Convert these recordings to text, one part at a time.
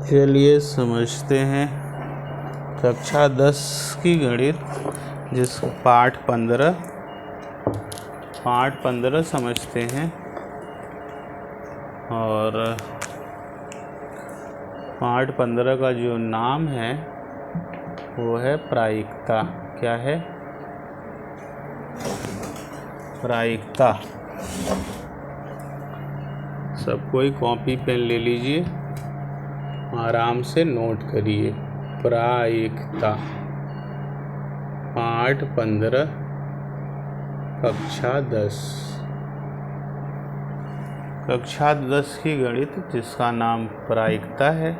चलिए समझते हैं कक्षा 10 की गणित, जिस पाठ 15 समझते हैं। और पाठ 15 का जो नाम है वो है प्रायिकता। क्या है? प्रायिकता। सब कोई कॉपी पेन ले लीजिए, आराम से नोट करिए। प्रायिकता, पाठ 15, कक्षा 10। कक्षा 10 की गणित जिसका नाम प्रायिकता है,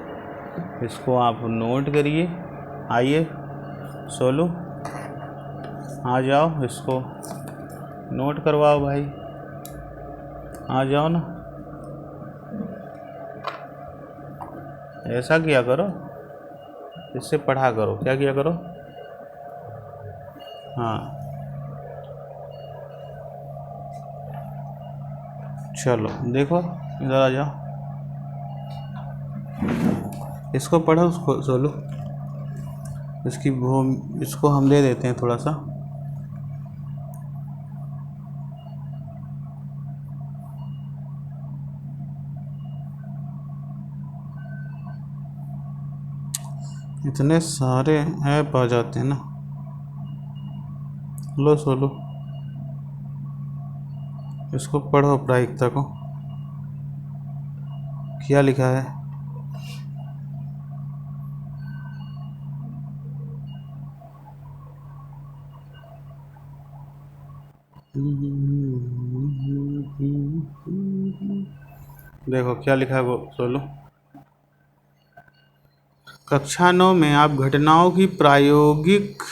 इसको आप नोट करिए। आइए सोलू, आ जाओ, इसको नोट करवाओ भाई, आ जाओ ना। ऐसा किया करो, इससे पढ़ा करो। क्या किया करो? हाँ, चलो देखो, इधर आ जाओ, इसको पढ़ो, उसको सोलू, इसको हम दे देते हैं थोड़ा सा। इतने सारे ऐप आ जाते हैं ना। लो सोलू, इसको पढ़ो, प्रायिकता को क्या लिखा है। देखो क्या लिखा है वो सोलू। कक्षा 9 में आप घटनाओं की प्रायोगिक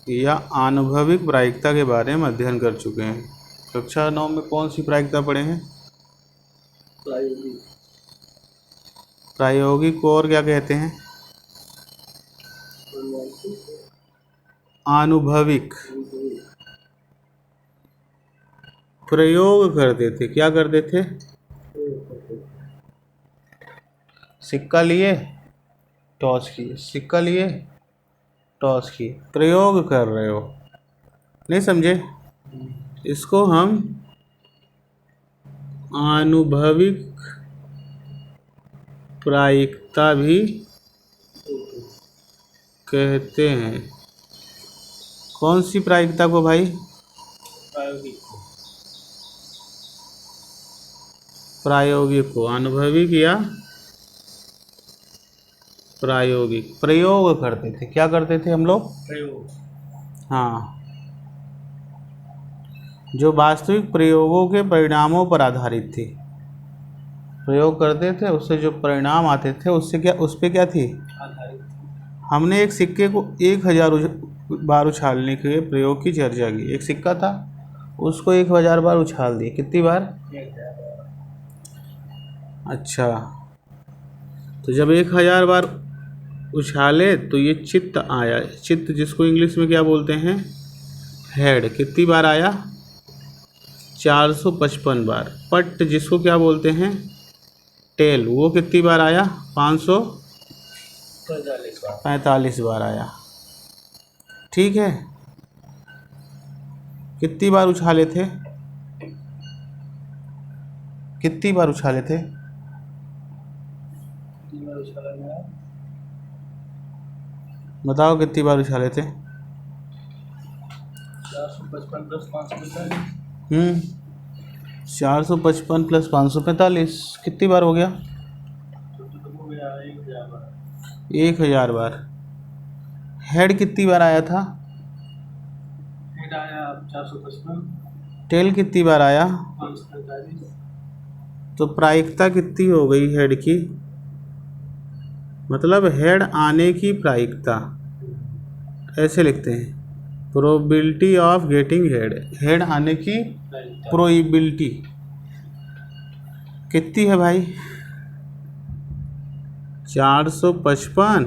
या आनुभविक प्रायिकता के बारे में अध्ययन कर चुके हैं। कक्षा 9 में कौन सी प्रायिकता पढ़े हैं? प्रायोगिक को और क्या कहते हैं? आनुभविक। प्रयोग करते थे। क्या करते थे? सिक्का लिए, टॉस किए, सिक्का लिए, टॉस किए, प्रयोग कर रहे हो। नहीं समझे? इसको हम आनुभविक प्रायिकता भी कहते हैं। कौन सी प्रायिकता को भाई? प्रायोगिक को। अनुभविक या प्रायोगिक। प्रयोग करते थे। क्या करते थे हम लोग? प्रयोग। हाँ, जो वास्तविक प्रयोगों के परिणामों पर आधारित थी। प्रयोग करते थे, उससे जो परिणाम आते थे उससे क्या, उस पर क्या थी? आधारित। हमने एक सिक्के को 1000 बार उछालने के प्रयोग की चर्चा की। एक सिक्का था, उसको 1000 बार उछाल दिए। कितनी बार? 1000। अच्छा, तो जब 1000 बार उछाले तो ये चित्त आया। चित्त जिसको इंग्लिश में क्या बोलते हैं? हेड। कितनी बार आया? 455 बार। पट जिसको क्या बोलते हैं? टेल। वो कितनी बार आया? 545 बार आया। ठीक है, कितनी बार उछाले थे? कितनी बार उछाले थे? बताओ कितनी बार उछाले थे? 455 प्लस 545। 455 प्लस 545 कितनी बार हो गया? 1000 बार। हेड कितनी बार आया था? हेड आया 455। टेल कितनी बार आया? 545। तो प्रायिकता कितनी हो गई हेड की? मतलब हेड आने की प्रायिकता, ऐसे लिखते हैं, probability of getting head. Head आने की प्रोबेबिलिटी कितनी है भाई? 455।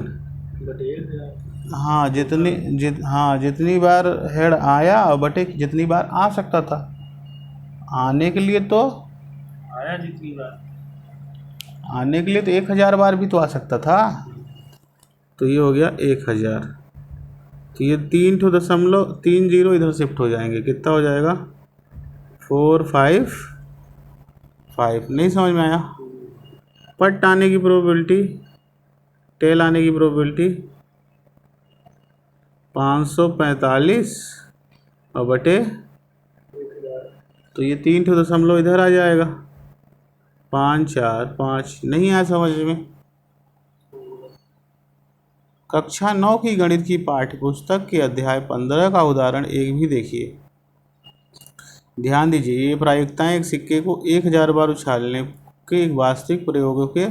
हाँ, जितनी बार हेड आया बटे जितनी बार आ सकता था। आने के लिए तो आया जितनी बार, आने के लिए तो 1000 बार भी तो आ सकता था। तो ये हो गया 1000। तो ये 3.30 इधर शिफ्ट हो जाएंगे, कितना हो जाएगा 455। नहीं समझ में आया। पट आने की प्रोबेबिलिटी, टेल आने की प्रोबेबिलिटी 545 और बटे, तो ये 3 इधर आ जाएगा 545। नहीं आया समझ में। कक्षा 9 की गणित की पाठ्य पुस्तक के अध्याय 15 का उदाहरण 1 भी देखिए। ध्यान दीजिए, ये प्रायिकताएं एक सिक्के को 1000 बार उछालने के एक वास्तविक प्रयोगों के,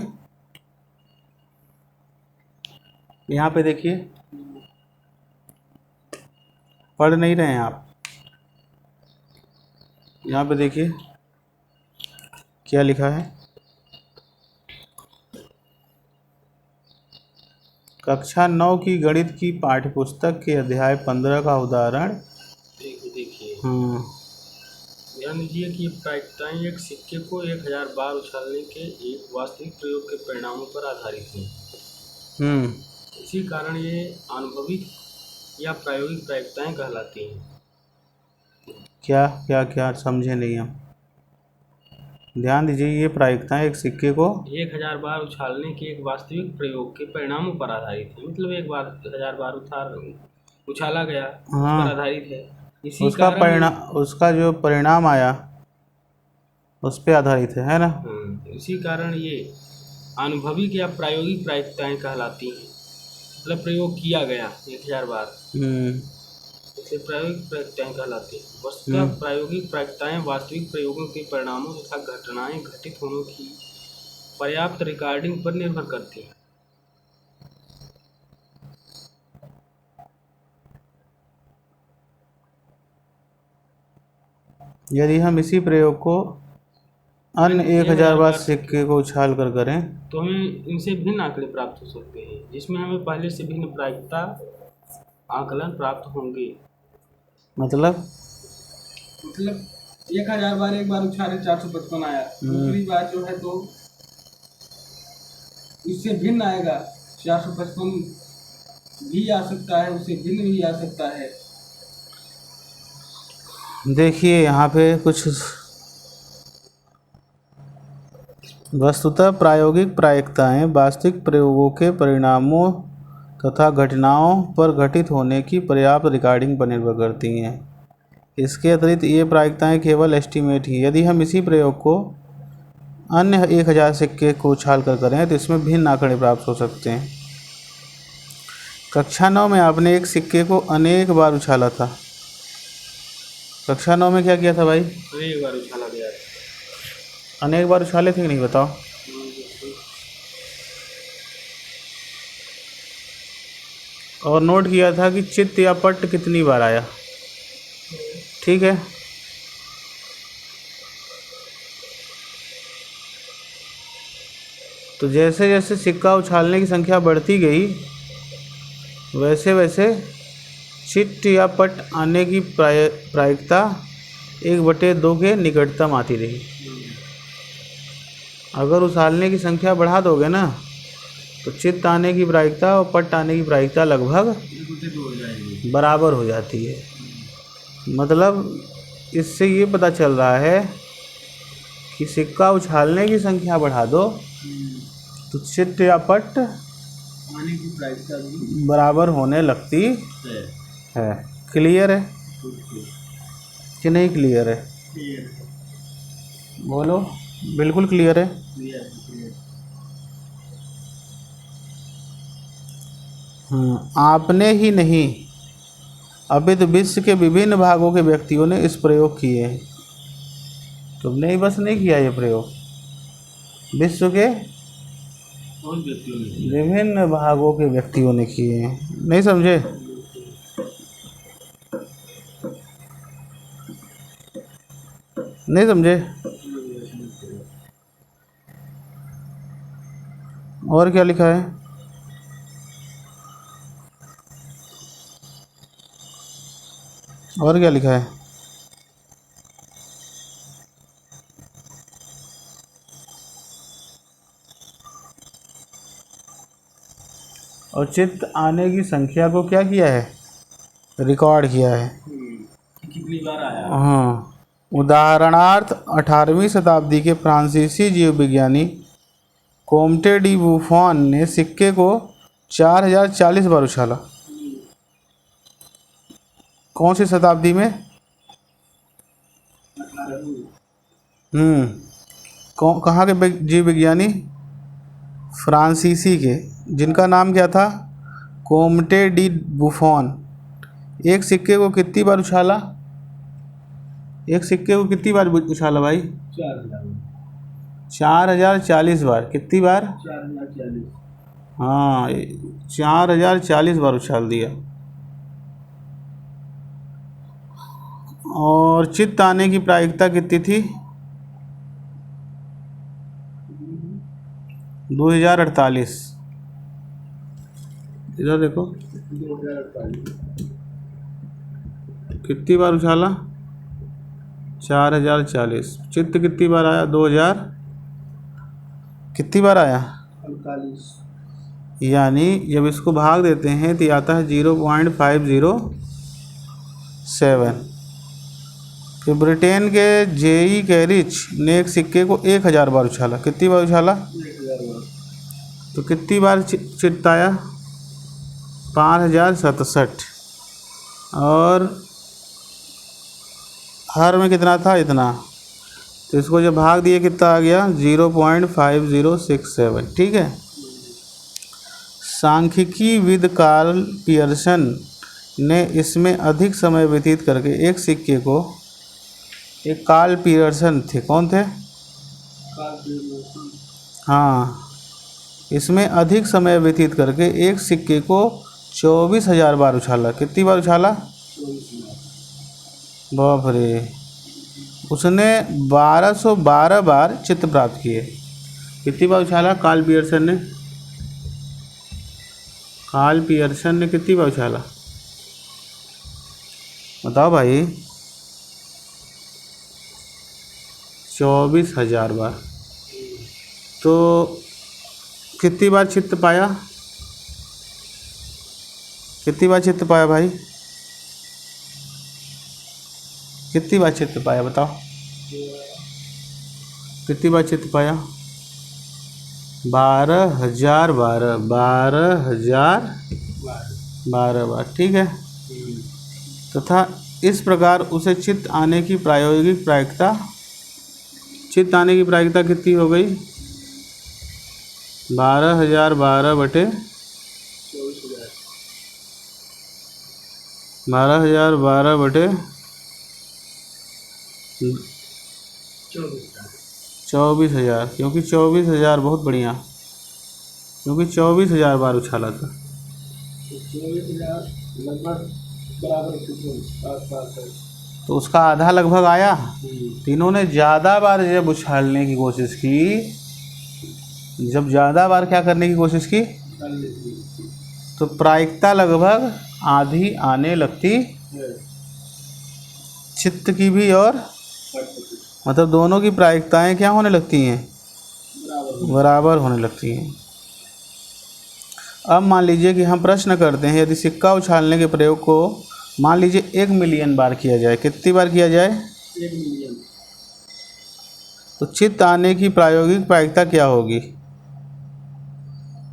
यहाँ पे देखिए, पढ़ नहीं रहे हैं आप, यहाँ पे देखिए क्या लिखा है। कक्षा 9 की गणित की पाठ्यपुस्तक के अध्याय 15 का उदाहरण देखिए, ध्यान दीजिए कि प्रायिकताएं एक सिक्के को 1000 बार उछालने के एक वास्तविक प्रयोग के परिणामों पर आधारित हैं। इसी कारण ये अनुभविक या प्रायोगिक प्रायिकताएं कहलाती हैं। क्या क्या क्या समझे नहीं हम। ध्यान दीजिए, ये प्रायिकताएं एक सिक्के को 1000 बार उछालने के एक वास्तविक प्रयोग के परिणामों पर आधारित है। मतलब एक बार 1000 बार उछाला गया, उस पर आधारित है। इसी उसका परिणाम, उसका जो परिणाम आया उस पर आधारित है ना। इसी कारण ये अनुभविक या प्रायोगिक प्रायिकताएं कहलाती हैं। मतलब प्रयोग किया गया 1000 बार, इसे प्रायोगिक प्रायिकताएं कहलाती हैं। वस्तुतः प्रायोगिक प्रायिकताएं वास्तविक प्रयोगों के परिणामों तथा घटनाएं घटित होने की पर्याप्त रिकॉर्डिंग पर निर्भर करती हैं। यदि हम इसी प्रयोग को अन्य 1000 बार सिक्के को उछाल कर करें तो हमें इनसे भिन्न आंकड़े प्राप्त हो सकते हैं, जिसमें हमें पहले से भिन्न प्रायिकता आकलन प्राप्त होंगे। मतलब 1000 बार एक बार उछाले 455 आया, दूसरी बार जो है तो इससे भिन्न आएगा, 455 भी आ सकता है, उससे भिन्न भी आ सकता है। देखिए यहाँ पे कुछ, वस्तुतः प्रायोगिक प्रायिकताएं वास्तविक प्रयोगों के परिणामों तथा घटनाओं पर घटित होने की पर्याप्त रिकॉर्डिंग पर निर्भर करती हैं। इसके अतिरिक्त ये प्रायिकताएं केवल एस्टीमेट ही। यदि हम इसी प्रयोग को अन्य 1000 सिक्के को उछाल कर करें तो इसमें भिन्न आंकड़े प्राप्त हो सकते हैं। कक्षा 9 में आपने एक सिक्के को अनेक बार उछाला था। कक्षा 9 में क्या किया था भाई? अनेक बार उछाला गया। अनेक बार उछाले थे कि नहीं, बताओ। और नोट किया था कि चित्त या पट कितनी बार आया। ठीक है, तो जैसे जैसे सिक्का उछालने की संख्या बढ़ती गई वैसे वैसे चित्त या पट आने की प्रायिकता 1/2 के निकटतम आती रही। अगर उछालने की संख्या बढ़ा दोगे ना तो चित्त आने की प्रायिकता और पट आने की प्रायिकता लगभग बराबर हो जाती है। मतलब इससे ये पता चल रहा है कि सिक्का उछालने की संख्या बढ़ा दो तो चित्त या पट आने की प्रायिकता भी बराबर होने लगती है। क्लियर है कि नहीं क्लियर है? बोलो, बिल्कुल क्लियर है। आपने ही नहीं अपितु विश्व के विभिन्न भागों के व्यक्तियों ने इस प्रयोग किए हैं। तुमने ही बस नहीं किया ये प्रयोग, विश्व के विभिन्न भागों के व्यक्तियों ने किए हैं। नहीं समझे? नहीं समझे? और क्या लिखा है? और क्या लिखा है? और चित्त आने की संख्या को क्या किया है, रिकॉर्ड किया है। कि कितनी बार आया। हाँ, उदाहरणार्थ 18वीं शताब्दी के फ्रांसीसी जीव विज्ञानी कोम्टे डी बुफॉन ने सिक्के को 4040 बार उछाला। कौन सी शताब्दी में? कहाँ के जीव विज्ञानी? फ्रांसीसी के, जिनका नाम क्या था? कोम्टे डी बुफॉन। एक सिक्के को कितनी बार उछाला? एक सिक्के को कितनी बार उछाला भाई? 4040 बार। कितनी बार? 4040। हाँ, 4040 बार उछाल दिया। और चित्त आने की प्रायिकता कितनी थी? 2048। इधर देखो, 2048। कितनी बार उछाला? 4040। चित्त कितनी बार आया? 2000। कितनी बार आया? 45। यानी जब इसको भाग देते हैं तो आता है 0.507। फिर ब्रिटेन के जेई कैरिच ने एक सिक्के को 1000 बार उछाला। कितनी बार उछाला? 1000 बार। तो कितनी बार चित्त आया? 5067। और हर में कितना था? इतना। तो इसको जब भाग दिए कितना आ गया? 0.5067। ठीक है। सांख्यिकी विद कार्ल पियर्सन ने इसमें अधिक समय व्यतीत करके एक सिक्के को, एक कार्ल पियर्सन थे, कौन थे? हाँ, इसमें अधिक समय व्यतीत करके एक सिक्के को 24,000 बार उछाला। कितनी बार उछाला? 24,000। बाप रे। उसने 1212 बार चित्त प्राप्त किए। कितनी बार उछाला कार्ल पियर्सन ने? कार्ल पियर्सन ने कितनी बार उछाला? बताओ भाई। 24,000 बार। तो कितनी बार चित्त पाया? कितनी बार चित्त पाया भाई? कितनी बार चित्त पाया बताओ? कितनी बार चित्त पाया? 12,000 बार। 12,012 बार। ठीक है। तथा इस प्रकार उसे चित्त आने की प्रायोगिक प्रायिकता, चित्त आने की प्रायिकता कितनी हो गई? 12,012 बटे 12,012 बटे 24,000। क्योंकि 24,000 बहुत बढ़िया, क्योंकि 24,000 बार उछाला था। 24,000 लगभग बराबर आसपास है। तो उसका आधा लगभग आया। तीनों ने ज़्यादा बार जब उछालने की कोशिश की, जब ज़्यादा बार क्या करने की कोशिश की, तो प्रायिकता लगभग आधी आने लगती चित्त की भी, और मतलब दोनों की प्रायिकताएं क्या होने लगती हैं? बराबर होने लगती हैं। अब मान लीजिए कि हम प्रश्न करते हैं, यदि सिक्का उछालने के प्रयोग को मान लीजिए 1 मिलियन बार किया जाए। कितनी बार किया जाए? 1 मिलियन। तो चित्त आने की प्रायोगिक प्रायिकता क्या होगी?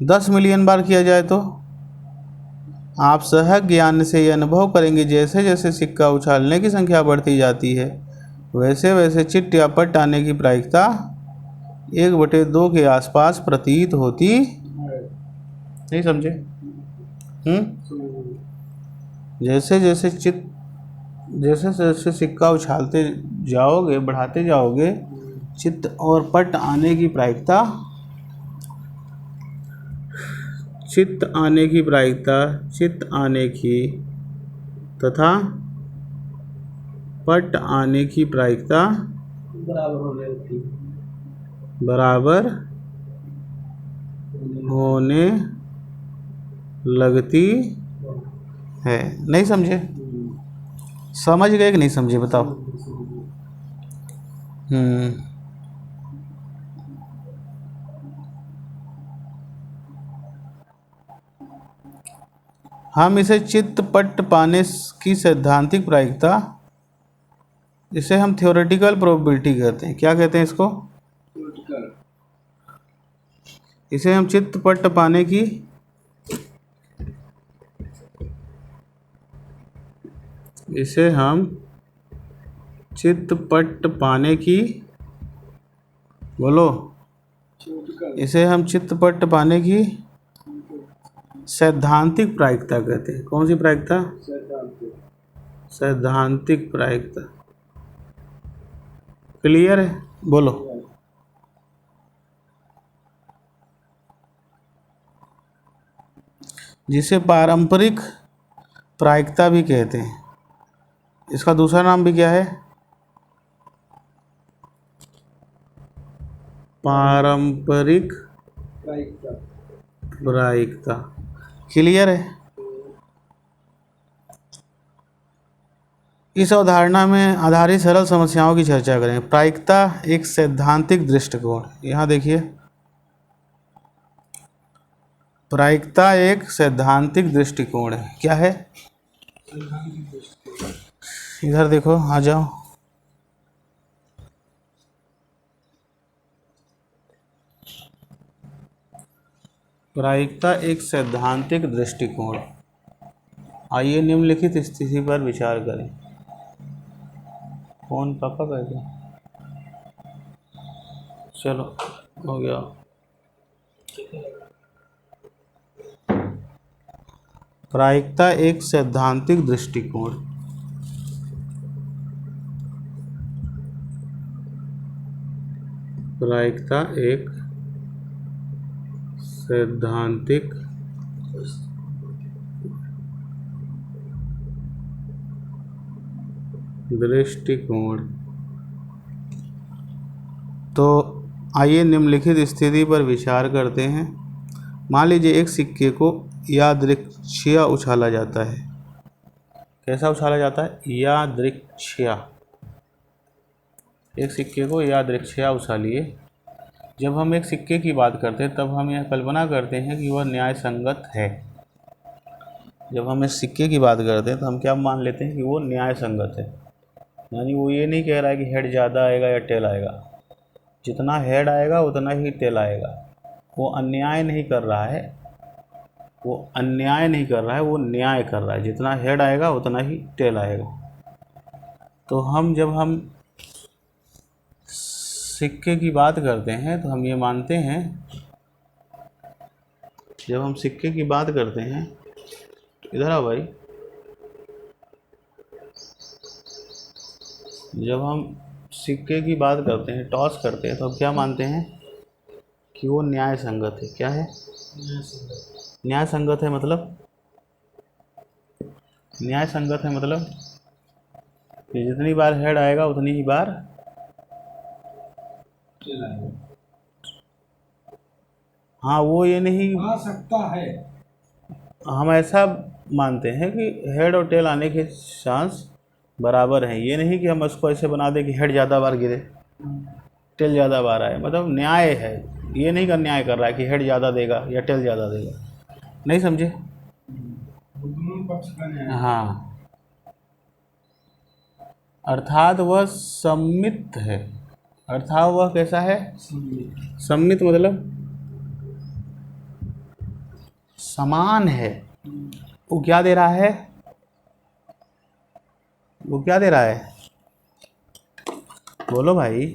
10 मिलियन बार किया जाए तो? आप सहज ज्ञान से ये अनुभव करेंगे, जैसे जैसे सिक्का उछालने की संख्या बढ़ती जाती है, वैसे वैसे चित्त या पट्ट आने की प्रायिकता 1/2 के आसपास प्रतीत होती। नहीं समझे? जैसे जैसे जैसे जैसे सिक्का उछालते जाओगे, बढ़ाते जाओगे, चित्त और पट्ट आने की प्रायिकता, चित्त आने की प्रायिकता, चित्त आने की तथा पट्ट आने की प्रायिकता बराबर होने लगती है। नहीं समझे? समझ गए कि नहीं समझे बताओ? हम इसे चित्तपट पाने की सैद्धांतिक प्रायिकता, इसे हम थ्योरेटिकल प्रोबेबिलिटी कहते हैं। क्या कहते हैं इसको? इसे हम चित्तपट पाने की इसे हम चित्तपट पाने की बोलो इसे हम चित्तपट पाने की सैद्धांतिक प्रायिकता कहते हैं। कौन सी प्रायिकता? सैद्धांतिक प्रायिकता। क्लियर है? बोलो। जिसे पारंपरिक प्रायिकता भी कहते हैं। इसका दूसरा नाम भी क्या है? पारंपरिक प्रायिकता। क्लियर है? इस अवधारणा में आधारित सरल समस्याओं की चर्चा करें। प्रायिकता एक सैद्धांतिक दृष्टिकोण। यहाँ देखिए, प्रायिकता एक सैद्धांतिक दृष्टिकोण है। क्या है? इधर देखो, आ जाओ। प्रायिकता एक सैद्धांतिक दृष्टिकोण। आइए निम्नलिखित स्थिति पर विचार करें। कौन पापा कहते? चलो हो गया। प्रायिकता एक सैद्धांतिक दृष्टिकोण। प्रायिकता एक सैद्धांतिक दृष्टिकोण। तो आइए निम्नलिखित स्थिति पर विचार करते हैं। मान लीजिए एक सिक्के को यादृच्छिया उछाला जाता है। कैसा उछाला जाता है? यादृच्छिया। एक सिक्के को यादृच्छिया उछालिए। जब हम एक सिक्के की बात करते हैं तब हम यह कल्पना करते हैं कि वह न्याय संगत है। जब हम इस सिक्के की बात करते हैं तो हम क्या मान लेते हैं कि वो न्याय संगत है। यानी वो ये नहीं कह रहा है कि हेड ज़्यादा आएगा या टेल आएगा। जितना हेड आएगा उतना ही टेल आएगा। वो अन्याय नहीं कर रहा है, वो अन्याय नहीं कर रहा है, वो न्याय कर रहा है। जितना हेड आएगा उतना ही टेल आएगा। तो हम जब हम सिक्के की बात करते हैं तो हम ये मानते हैं, जब हम सिक्के की बात करते हैं, इधर आओ भाई, जब हम सिक्के की बात करते हैं, टॉस करते हैं, तो हम क्या मानते हैं कि वो न्याय संगत है। क्या है? न्याय संगत है। मतलब न्याय संगत है मतलब कि जितनी बार हेड आएगा उतनी ही बार हाँ, वो ये नहीं आ सकता है। हम ऐसा मानते हैं कि हेड और टेल आने के चांस बराबर हैं। ये नहीं कि हम उसको ऐसे बना दें कि हेड ज़्यादा बार गिरे, टेल ज़्यादा बार आए। मतलब न्याय है। ये नहीं कि अन्याय कर रहा है कि हेड ज़्यादा देगा या टेल ज़्यादा देगा। नहीं समझे? हाँ, अर्थात वह सम्मित है। अर्थात वह कैसा है? सम्मित मतलब समान है। वो क्या दे रहा है? वो क्या दे रहा है? बोलो भाई।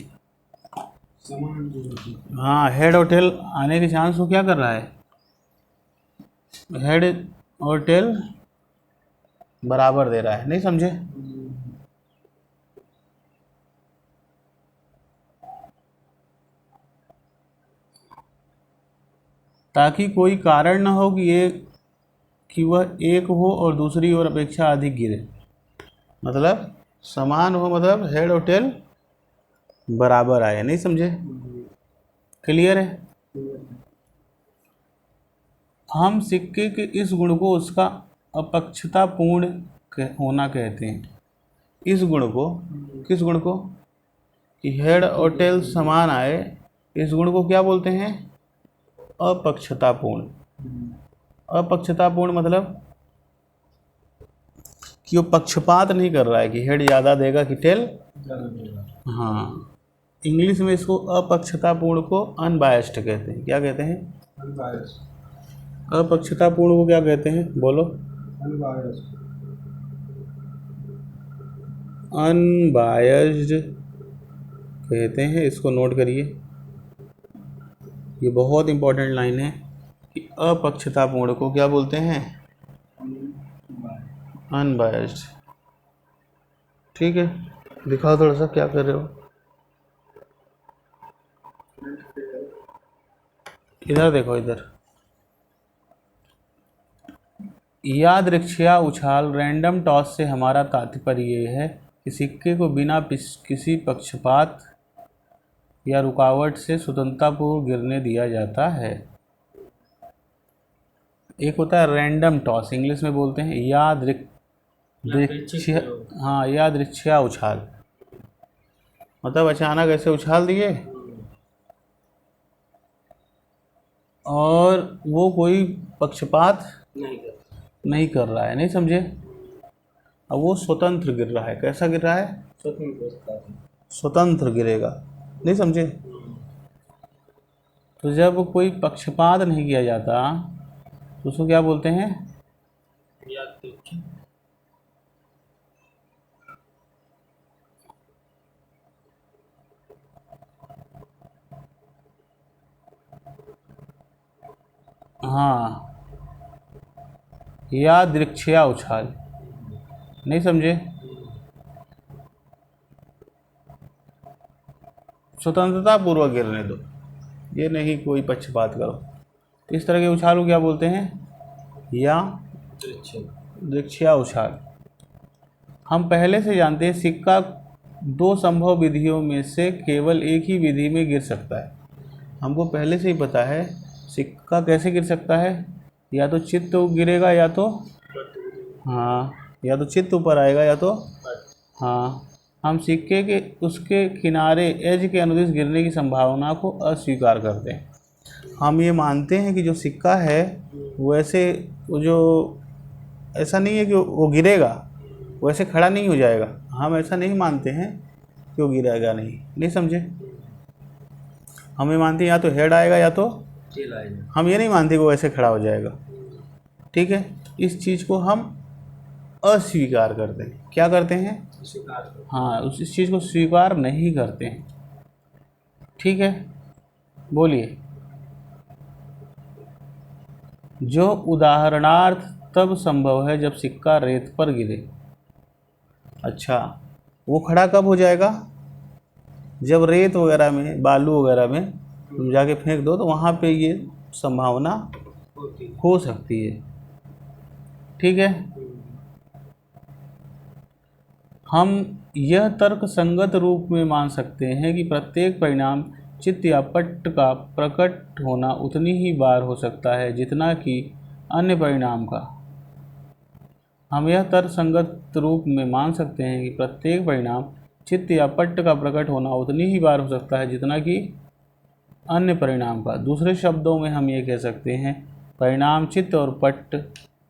हाँ, हेड और टेल आने के चांस वो क्या कर रहा है? हेड और टेल बराबर दे रहा है। नहीं समझे? ताकि कोई कारण न हो कि वह एक हो और दूसरी ओर अपेक्षा अधिक गिरे। मतलब समान हो, मतलब हेड और टेल बराबर आए। नहीं समझे? क्लियर है? हम सिक्के के इस गुण को उसका अपक्षतापूर्ण होना कहते हैं। इस गुण को, किस गुण को? कि हेड और टेल समान आए, इस गुण को क्या बोलते हैं? अपक्षतापूर्ण। अपक्षतापूर्ण मतलब कि वो पक्षपात नहीं कर रहा है कि हेड ज़्यादा देगा कि टेल। हाँ, इंग्लिश में इसको अपक्षतापूर्ण को अनबायस्ड कहते हैं। क्या कहते हैं? अपक्षतापूर्ण को क्या कहते हैं? बोलो। अनबायस्ड कहते हैं। इसको नोट करिए, ये बहुत इंपॉर्टेंट लाइन है कि अपक्षतापूर्ण को क्या बोलते हैं? अनबायस्ड। ठीक है, दिखाओ थोड़ा सा क्या कर रहे हो। इधर देखो, इधर। यादृच्छिक उछाल रैंडम टॉस से हमारा तात्पर्य ये है कि सिक्के को बिना किसी पक्षपात या रुकावट से स्वतंत्रतापूर्वक गिरने दिया जाता है। एक होता है रैंडम टॉस, इंग्लिश में बोलते हैं यादृच्छिक उछाल। मतलब अचानक ऐसे उछाल दिए और वो कोई पक्षपात नहीं कर रहा है, नहीं समझे? अब वो स्वतंत्र गिर रहा है। कैसा गिर रहा है? स्वतंत्र गिरेगा, नहीं समझे? तो जब कोई पक्षपात नहीं किया जाता तो उसको क्या बोलते हैं? हाँ, यादृच्छिक उछाल, नहीं समझे? स्वतंत्रता पूर्वक गिरने दो, ये नहीं कोई पक्षपात करो। इस तरह के उछाल को क्या बोलते हैं? यादृच्छिक उछाल। हम पहले से जानते हैं सिक्का दो संभव विधियों में से केवल एक ही विधि में गिर सकता है। हमको पहले से ही पता है सिक्का कैसे गिर सकता है, या तो चित्त गिरेगा या तो या तो चित्त ऊपर आएगा या तो हम सिक्के के उसके किनारे एज के अनुदिश गिरने की संभावना को अस्वीकार करते हैं। हम ये मानते हैं कि जो सिक्का है वो ऐसे ऐसा नहीं है कि वो गिरेगा, वो ऐसे खड़ा नहीं हो जाएगा। हम ऐसा नहीं मानते हैं कि वो गिरेगा नहीं समझे? हम ये मानते हैं या तो हेड आएगा या तो टेल आएगा। हम ये नहीं मानते कि वो ऐसे खड़ा हो जाएगा। ठीक है, इस चीज़ को हम अस्वीकार करते हैं। क्या करते हैं? इस चीज़ को स्वीकार नहीं करते हैं। ठीक है, बोलिए। जो उदाहरणार्थ तब संभव है जब सिक्का रेत पर गिरे। अच्छा, वो खड़ा कब हो जाएगा? जब रेत वगैरह में, बालू वगैरह में तुम जाके फेंक दो तो वहाँ पे ये संभावना हो सकती है। ठीक है, हम यह तर्क संगत रूप में मान सकते हैं कि प्रत्येक परिणाम चित्त या पट्ट का प्रकट होना उतनी ही बार हो सकता है जितना कि अन्य परिणाम का। हम यह तर्क संगत रूप में मान सकते हैं कि प्रत्येक परिणाम चित्त या पट्ट का प्रकट होना उतनी ही बार हो सकता है जितना कि अन्य परिणाम का। दूसरे शब्दों में हम ये कह सकते हैं परिणाम चित्त और पट्ट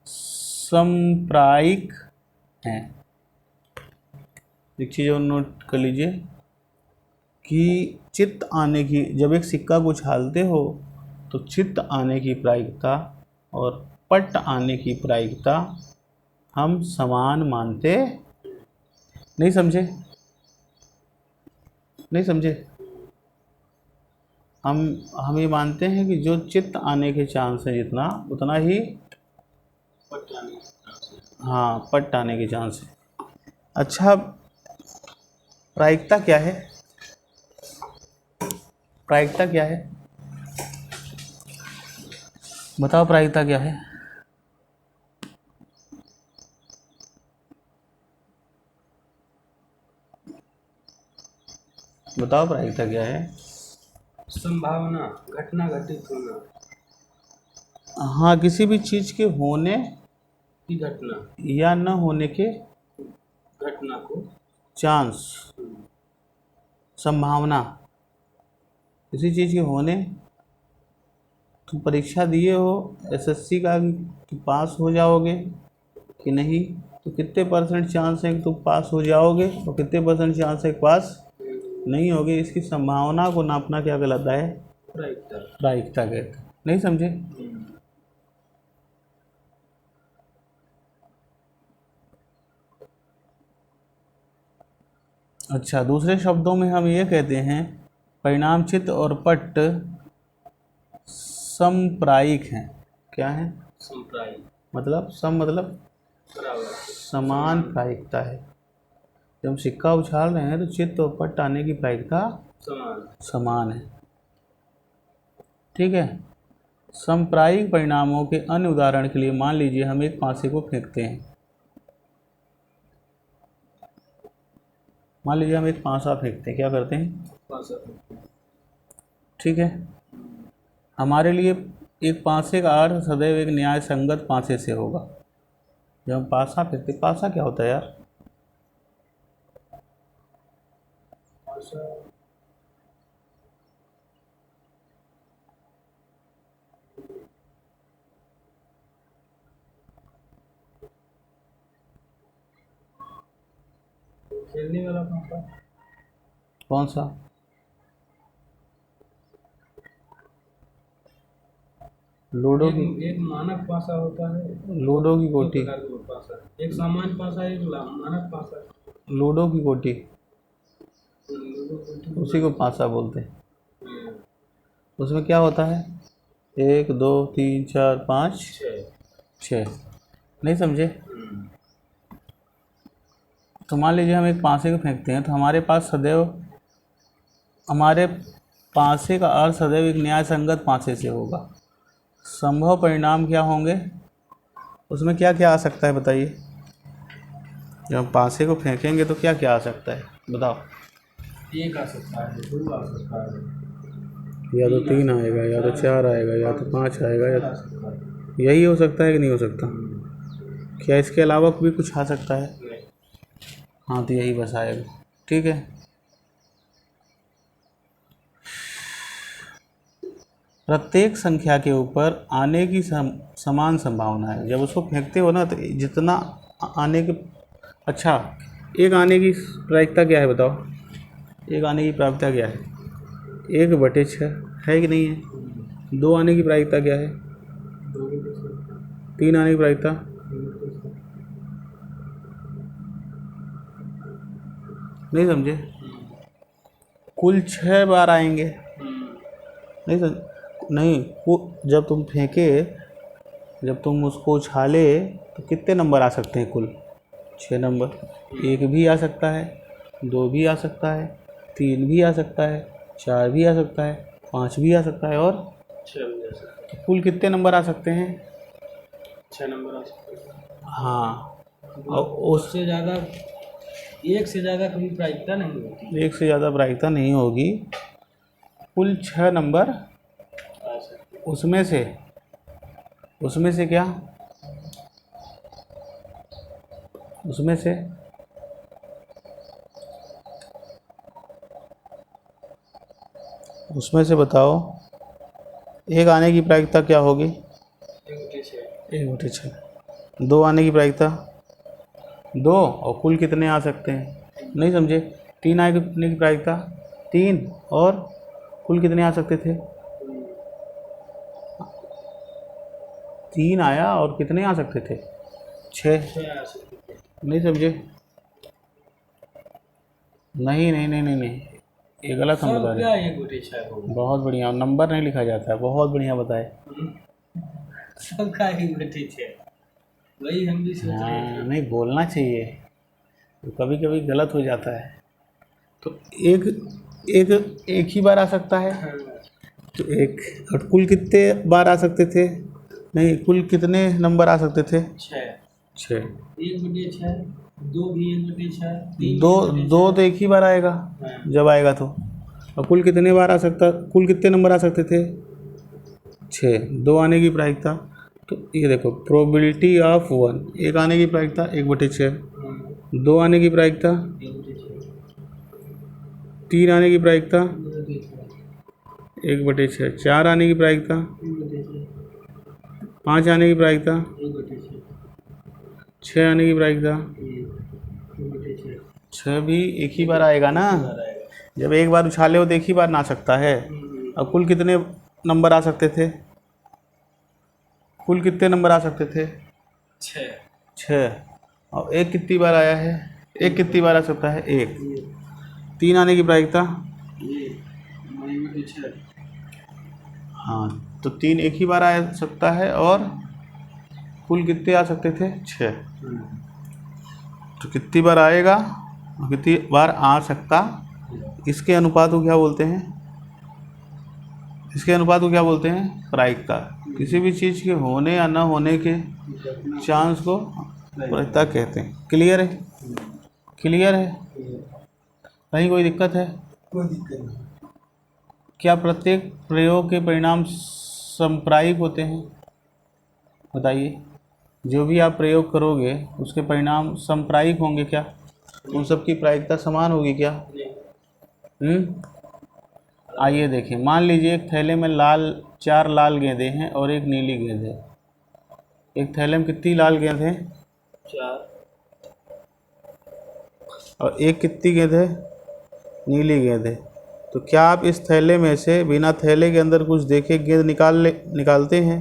समप्रायिक हैं। एक चीज़ और नोट कर लीजिए कि चित्त आने की, जब एक सिक्का को उछालते हो तो चित्त आने की प्रायिकता और पट्ट आने की प्रायिकता हम समान मानते नहीं समझे? नहीं समझे? हम ये मानते हैं कि जो चित्त आने के चांस है जितना, उतना ही पट्ट आने के चांस है। अच्छा, प्रायिकता क्या है? प्रायिकता क्या है? बताओ, प्रायिकता क्या है? बताओ, प्रायिकता क्या है? संभावना, घटना घटित होना। हाँ, किसी भी चीज़ के होने की घटना या न होने के घटना को चांस, संभावना। किसी चीज़ के होने, तुम परीक्षा दिए हो एसएससी का कि पास हो जाओगे कि नहीं, तो कितने परसेंट चांस है कि तुम पास हो जाओगे और कितने परसेंट चांस है कि पास नहीं होगे। इसकी संभावना को नापना क्या कहलाता है? प्रायिकता। प्रायिकता कहते हैं। नहीं समझे? अच्छा, दूसरे शब्दों में हम ये कहते हैं परिणाम चित्त और पट्ट समप्रायिक हैं। क्या है? समप्रायिक मतलब सम मतलब बराबर। समान प्रायिकता है। जब हम सिक्का उछाल रहे हैं तो चित्त और पट्ट आने की प्रायिकता समान। समान है। ठीक है। समप्रायिक परिणामों के अन्य उदाहरण के लिए मान लीजिए हम एक पासे को फेंकते हैं। मान लीजिए हम एक पासा फेंकते हैं। क्या करते हैं? ठीक है। हमारे लिए एक पासे का अर्थ सदैव एक न्याय संगत पासे से होगा। जब हम पासा फेंकते, पासा क्या होता है यार? खेलने वाला पासा। कौन सा? लूडो की एक मानक पासा होता है। लूडो की गोटी। पासा एक सामान्य पासा, एक मानक पासा। लूडो की गोटी उसी को पासा बोलते हैं। उसमें क्या होता है? 1 2 3 4 5 6। नहीं समझे? तो मान लीजिए हम एक पासे को फेंकते हैं तो हमारे पास सदैव हमारे पासे का अर्थ सदैव एक न्याय संगत पासे से होगा। संभव परिणाम क्या होंगे? उसमें क्या क्या आ सकता है बताइए? जब हम पासे को फेंकेंगे तो क्या क्या आ सकता है बताओ? एक आ सकता है, 2 आ सकता है, या तो 3 आएगा, या तो 4 आएगा, या तो 5 आएगा, या तो यही हो सकता है कि नहीं हो सकता? क्या इसके अलावा भी कुछ आ सकता है? हाँ, तो यही बस आएगा। ठीक है। प्रत्येक संख्या के ऊपर आने की समान संभावना है। जब उसको फेंकते हो ना तो जितना आने के, अच्छा, एक आने की प्रायिकता क्या है बताओ? एक आने की प्रायिकता क्या है? 1/6 है कि नहीं है? 2 आने की प्रायिकता क्या है? 3 आने की प्रायिकता? नहीं समझे? कुल 6 बार आएंगे। नहीं समझ? नहीं, जब तुम फेंके, जब तुम उसको उछाले तो कितने नंबर आ सकते हैं कुल? 6 नंबर। 1 भी आ सकता है, 2 भी आ सकता है, 3 भी आ सकता है, 4 भी आ सकता है, 5 भी आ सकता है और 6 भी आ सकता है। कुल कितने नंबर आ सकते हैं? 6 नंबर आ सकते हैं। हाँ। और उससे ज़्यादा, एक से ज़्यादा कभी प्रायिकता नहीं होती। एक से ज़्यादा प्रायिकता नहीं होगी। कुल 6 नंबर आ सकते हैं। उसमें से क्या? उसमें से बताओ, एक आने की प्रायिकता क्या होगी? 1/6। 2 आने की प्रायिकता 2, और कुल कितने आ सकते हैं? नहीं समझे? 3 आने की प्रायिकता 3, और कुल कितने आ सकते थे? 3 आया और कितने आ सकते थे? 6। आ सकते हैं। नहीं समझे? नहीं नहीं नहीं नहीं नहीं, ये गलत हम बता रहे हैं। 1/6 होगा। बहुत बढ़िया, नंबर नहीं लिखा जाता है। बहुत बढ़िया बताए। सबका 1/6, वही हम भी सोच रहे हाँ, थे। नहीं बोलना चाहिए, तो कभी कभी गलत हो जाता है। तो एक एक एक ही बार आ सकता है। तो एक, और कुल कितने बार आ सकते थे? नहीं, कुल कितने नंबर आ सकते थे? 6। 1/6, 2 भी 1/6, 3 दो भी 1/6। दो तो एक ही बार आएगा जब आएगा तो। और कुल कितने बार आ सकता, कुल कितने नंबर आ सकते थे? 6। 2 आने की प्रायिकता, तो ये देखो, प्रोबेबिलिटी ऑफ 1, एक आने की प्रायिकता 1/6, 2 आने की प्रायिकता, 3 आने की प्रायिकता 1/6, 4 आने की प्रायिकता, 5 आने की प्रायिकता, 6 आने की प्रायिकता, 6 भी एक ही बार आएगा ना। जब एक बार उछाले हो तो एक ही बार ना सकता है। अब कुल कितने नंबर आ सकते थे? कुल कितने नंबर आ सकते थे? 6। और एक कितनी बार आया है? एक कितनी बार आ सकता है? एक। 3 आने की प्रायिकता, हाँ, तो 3 एक ही बार आ सकता है और कुल कितने आ सकते थे? 6। तो कितनी बार आएगा, कितनी बार आ सकता, इसके अनुपात को क्या बोलते हैं? इसके अनुपात को क्या बोलते हैं? प्रायिकता। किसी भी चीज़ के होने या न होने के चांस को प्रायिकता कहते हैं। क्लियर है? क्लियर है? कहीं कोई दिक्कत है? कोई दिक्कत नहीं। क्या प्रत्येक प्रयोग के परिणाम सांप्रायिक होते हैं? बताइए। जो भी आप प्रयोग करोगे उसके परिणाम सांप्रायिक होंगे क्या? उन सब की प्रायिकता समान होगी क्या? आइए देखें। मान लीजिए एक थैले में 4 लाल गेंदें हैं और एक नीली गेंद है। एक थैले में कितनी लाल गेंद है? 4। और एक कितनी गेंद है? नीली गेंद है। तो क्या आप इस थैले में से बिना थैले के अंदर कुछ देखे गेंद निकालते हैं?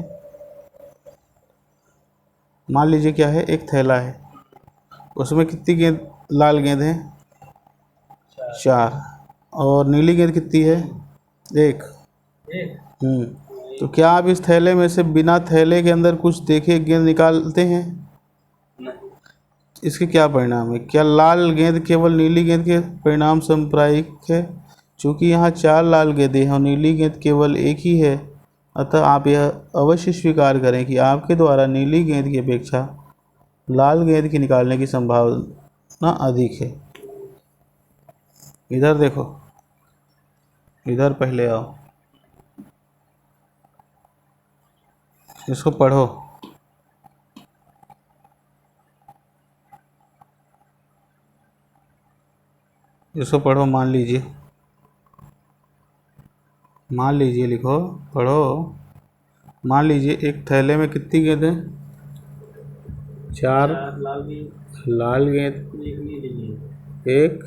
मान लीजिए क्या है, एक थैला है, उसमें कितनी लाल गेंद है? 4। और नीली गेंद कितनी है? 1। तो क्या आप इस थैले में से बिना थैले के अंदर कुछ देखे गेंद निकालते हैं? इसके क्या परिणाम है? क्या लाल गेंद केवल नीली गेंद के परिणाम सांप्रायिक है? चूँकि यहाँ 4 लाल गेंदें हैं और नीली गेंद केवल एक ही है, अतः आप यह अवश्य स्वीकार करें कि आपके द्वारा नीली गेंद की अपेक्षा लाल गेंद की निकालने की संभावना अधिक है। इधर देखो, इधर पहले आओ, इसको पढ़ो। इसको पढ़ो। मान लीजिए लिखो, पढ़ो। मान लीजिए एक थैले में कितनी गेंद है? 4 लाल गेंद, एक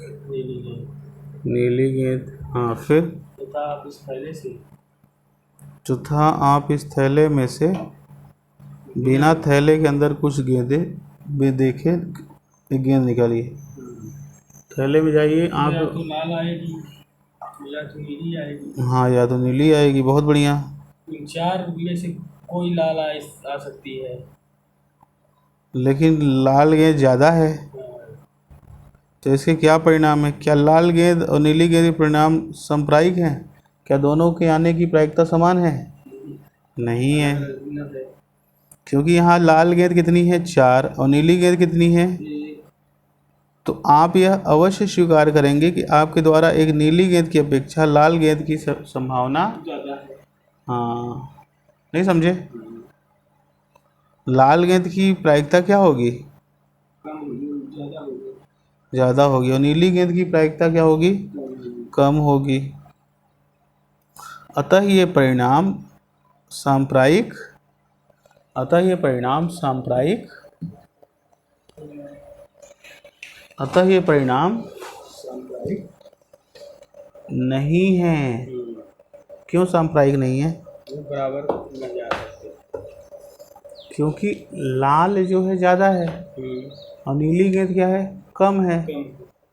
नीली गेंद। हाँ, फिर चौथा आप इस थैले में से बिना थैले के अंदर कुछ गेंदें भी देखे एक गेंद निकालिए। थैले में जाइए आप। या तो लाल आएगी या तो नीली आएगी। हाँ, या तो नीली आएगी। बहुत बढ़िया। इन 4 में से कोई लाल आ सकती है, लेकिन लाल गेंद ज़्यादा है, तो इसके क्या परिणाम है? क्या लाल गेंद और नीली गेंद के परिणाम सांप्रायिक हैं? क्या दोनों के आने की प्रायिकता समान है? नहीं है, क्योंकि यहाँ लाल गेंद कितनी है? 4 और नीली गेंद कितनी है? तो आप यह अवश्य स्वीकार करेंगे कि आपके द्वारा एक नीली गेंद की अपेक्षा लाल गेंद की संभावना ज़्यादा है। हाँ, नहीं समझे? लाल गेंद की प्रायिकता क्या होगी? ज़्यादा होगी। और नीली गेंद की प्रायिकता क्या होगी? कम होगी। अतः ये परिणाम सांप्रायिक नहीं है। क्यों सांप्रायिक नहीं है? बराबर नहीं जा सकते, क्योंकि लाल जो है ज़्यादा है और नीली गेंद क्या है? कम है।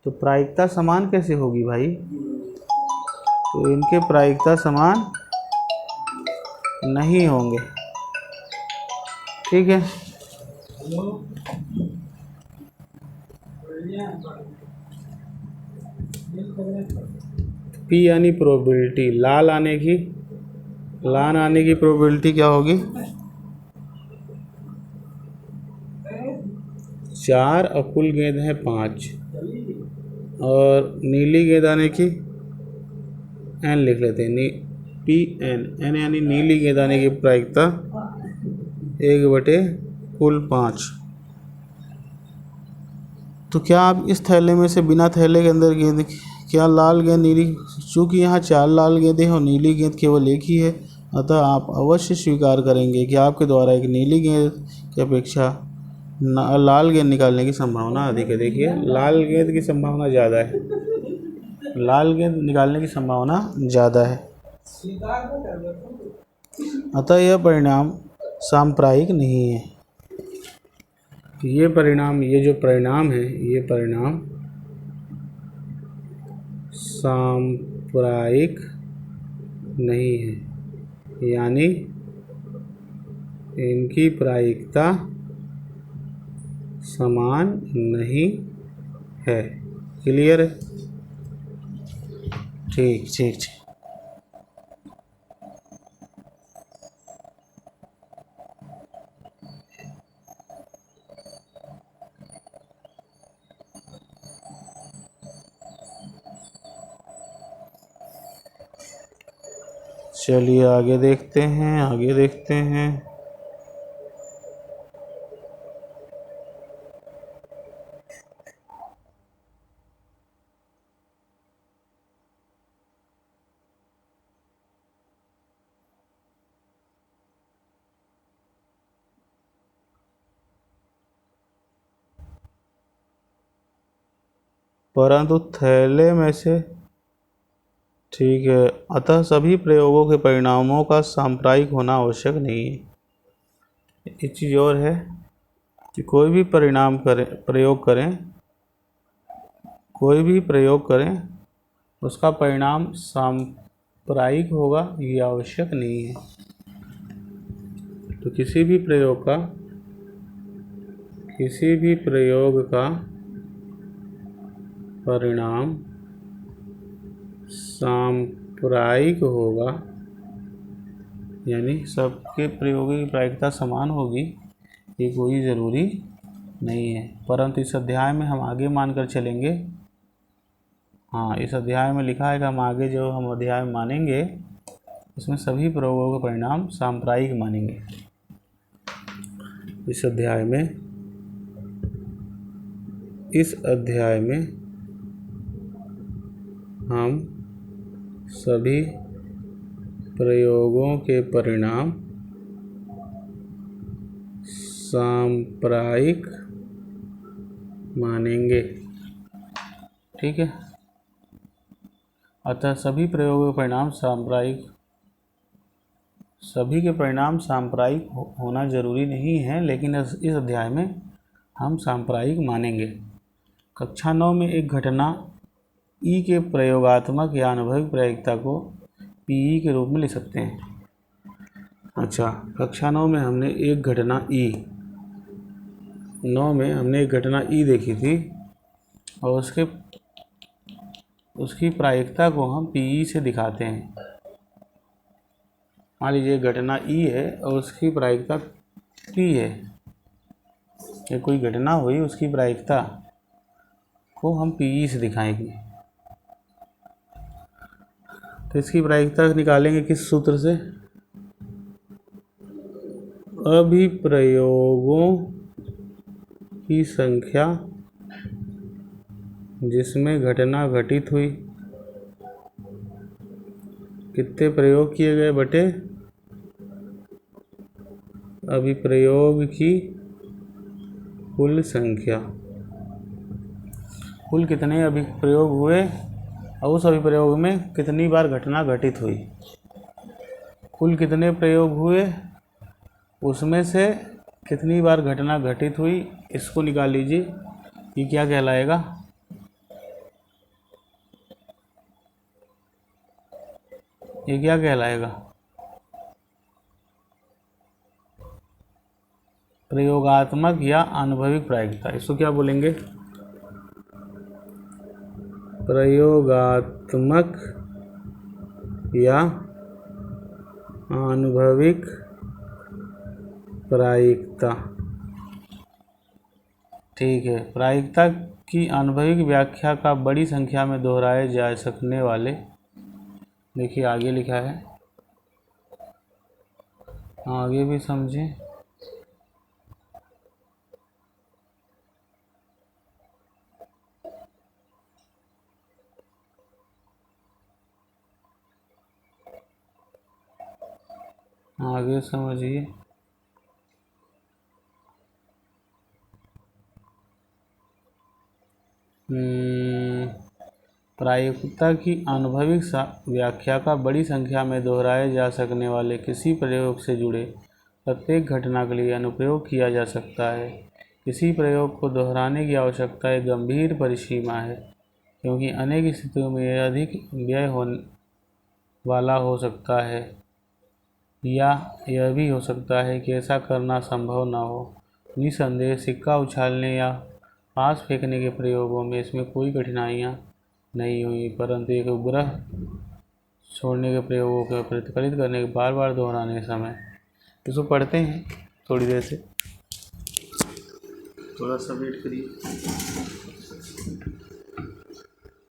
तो प्रायिकता समान कैसे होगी भाई? तो इनके प्रायिकता समान नहीं होंगे। ठीक है। पी यानी प्रोबेबिलिटी। लाल आने की प्रोबेबिलिटी क्या होगी? 4 और कुल गेंद है 5 और नीली गेंद आने की n लिख लेते हैं। n यानी नीली गेंद आने की प्रायिकता 1/कुल 5। तो क्या आप इस थैले में से बिना थैले के अंदर गेंद, क्या लाल गेंद नीली, चूँकि यहाँ 4 लाल गेंदें हैं और नीली गेंद केवल एक ही है, अतः आप अवश्य स्वीकार करेंगे कि आपके द्वारा एक नीली गेंद की अपेक्षा लाल गेंद निकालने की संभावना अधिक है। देखिए लाल गेंद की संभावना ज़्यादा है, लाल गेंद निकालने की संभावना ज़्यादा है, अतः यह परिणाम सांप्रायिक नहीं है। ये परिणाम, ये जो परिणाम है, ये परिणाम सांप्रायिक नहीं है, यानी इनकी प्रायिकता समान नहीं है। क्लियर है? ठीक ठीक ठीक। चलिए आगे देखते हैं, आगे देखते हैं। परंतु थैले में से, ठीक है, अतः सभी प्रयोगों के परिणामों का सांप्रायिक होना आवश्यक नहीं है। एक चीज़ और है कि कोई भी प्रयोग करें उसका परिणाम सांप्रायिक होगा ये आवश्यक नहीं है। तो किसी भी प्रयोग का परिणाम सांप्रायिक होगा, यानी सबके प्रयोगों की प्रायिकता समान होगी, ये कोई ज़रूरी नहीं है। परंतु इस अध्याय में हम आगे मानकर चलेंगे। हाँ, इस अध्याय में लिखा है कि हम आगे जो हम अध्याय मानेंगे उसमें सभी प्रयोगों का परिणाम सांप्रायिक मानेंगे। इस अध्याय में हम सभी प्रयोगों के परिणाम सांप्रायिक मानेंगे। ठीक है, अतः सभी प्रयोगों के परिणाम सभी के परिणाम सांप्रायिक होना जरूरी नहीं है, लेकिन इस अध्याय में हम सांप्रायिक मानेंगे। कक्षा 9 में एक घटना ई के प्रयोगात्मक या अनुभविक प्रायिकता को पीई के रूप में लिख सकते हैं। अच्छा, कक्षा 9 में हमने एक घटना ई देखी थी और उसकी प्रायिकता को हम पीई से दिखाते हैं। मान लीजिए घटना ई है और उसकी प्रायिकता पी है, कि कोई घटना हुई उसकी प्रायिकता को हम पीई से दिखाएंगे। तो इसकी प्रायिकता निकालेंगे किस सूत्र से? अभिप्रयोगों की संख्या जिसमें घटना घटित हुई, कितने प्रयोग किए गए बटे अभिप्रयोग की कुल संख्या। कुल कितने अभिप्रयोग हुए और उस अभिप्रयोग में कितनी बार घटना घटित हुई। कुल कितने प्रयोग हुए, उसमें से कितनी बार घटना घटित हुई, इसको निकाल लीजिए। ये क्या कहलाएगा? ये क्या कहलाएगा? प्रयोगात्मक या अनुभविक प्रायिकता। इसको क्या बोलेंगे? प्रयोगात्मक या अनुभविक प्रायिकता। ठीक है, प्रायिकता की अनुभविक व्याख्या का बड़ी संख्या में दोहराए जा सकने वाले, देखिए आगे लिखा है, आगे भी समझें। आगे समझिए। हम्म, प्रायिकता की अनुभविक व्याख्या का बड़ी संख्या में दोहराए जा सकने वाले किसी प्रयोग से जुड़े प्रत्येक घटना के लिए अनुप्रयोग किया जा सकता है। किसी प्रयोग को दोहराने की आवश्यकता एक गंभीर परिसीमा है, क्योंकि अनेक स्थितियों में यह अधिक व्यय होने वाला हो सकता है, या यह भी हो सकता है कि ऐसा करना संभव न हो। निसंदेह सिक्का उछालने या पास फेंकने के प्रयोगों में इसमें कोई कठिनाइयाँ नहीं हुई, परंतु एक उपग्रह छोड़ने के प्रयोगों को प्रतिफलित करने के बार बार दोहराने के समय, इसको पढ़ते हैं थोड़ी देर से, थोड़ा सा वेट करिए।